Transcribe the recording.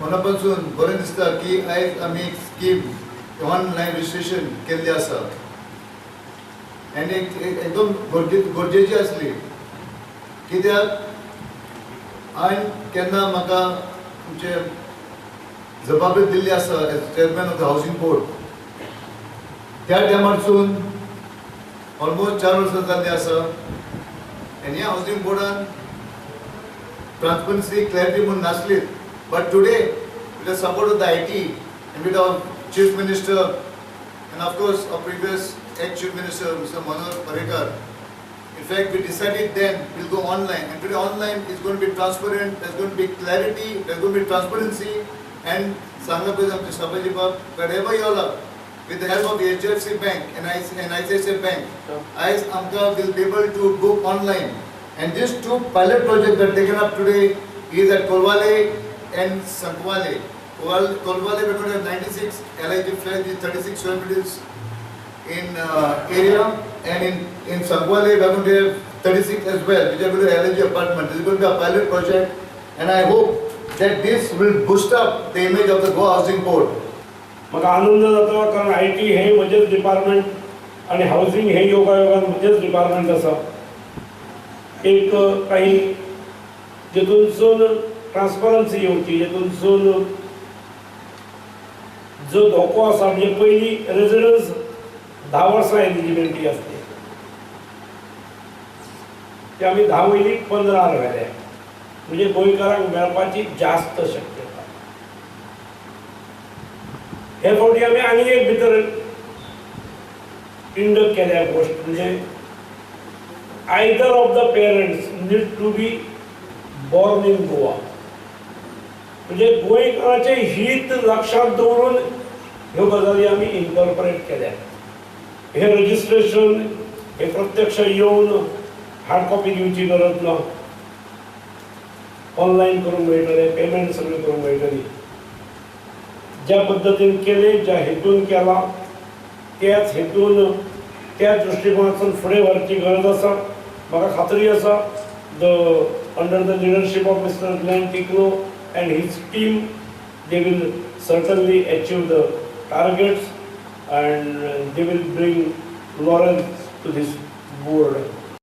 म्हणून पासून बरें दिसता की आयज आमी एक स्कीम ऑनलायन रजिस्ट्रेशन केल्ली आसा आनी एकदम गरजेची आसली कित्याक हांवें केन्ना म्हाका तुमचे जबाबदारी दिल्ली आसा as chairman of the housing board त्या टायमारसून ऑलमोस्ट 4 वर्सां जाल्लीं आसा आनी ह्या हावसिंग बोर्डान ट्रान्सपरन्सी क्लॅरिटी म्हणून नासली but today with the support of the IT and with our Chief Minister and of course our previous ex-Chief Minister Mr. Manoj Parrikar, in fact we decided then we'll go online and today online is going to be transparent, there's going to be clarity, there's going to be transparency and Sangha Prezam Sabaji Bab, wherever you all are, with the help of the HDFC Bank and ICICI Bank, as Amka will be able to book online. And these two pilot projects that are taken up today is at Kolwale and Sankwale. Kolwale we're going to have 96 LIG flats with 36 square meters in area, and in Sankwale we're going to have 36 as well, which are going to be LIG apartment. This is going to be a pilot project, and I hope that this will boost up the image of the Goa Housing Board. म्हाका आनंद जाता कारण IT हे म्हजेच department आणि housing हे योगायोगान म्हजेच department आसा. एक काही जेतूनसून transparency येवची, जेतूनसून जो धोको आसा म्हणजे पयली रेजिडन्स 10 वर्सां एलिजिबिलिटी आसली ती आमी 10 वयली 15 व्हेल्या म्हणजे गोंयकारांक मेळपाची जास्त शक्यता. हे फावटी आमी आनी एक भितर इंडक केल्या गोष्ट म्हणजे either of the parents need to be born in Goa. म्हणजे गोंयकारांचे हित लक्षात दवरून ह्यो गजाली आमी इनकॉर्पोरेट केल्या. हे रजिस्ट्रेशन हे प्रत्यक्ष येवन हार्ड कॉपी दिवची गरज ना, ऑनलायन करूंक मेळटलें, पेमेंट सगळें करूंक मेळटली. ज्या पद्दतीन केले, ज्या हेतून केला त्याच हेतून त्या दृष्टिकोनातून फुडें व्हरची गरज आसा. म्हाका खात्री आसा under the leadership of Mr. Glenn Tikno and his team, they will certainly achieve the targets and they will bring laurels to this board.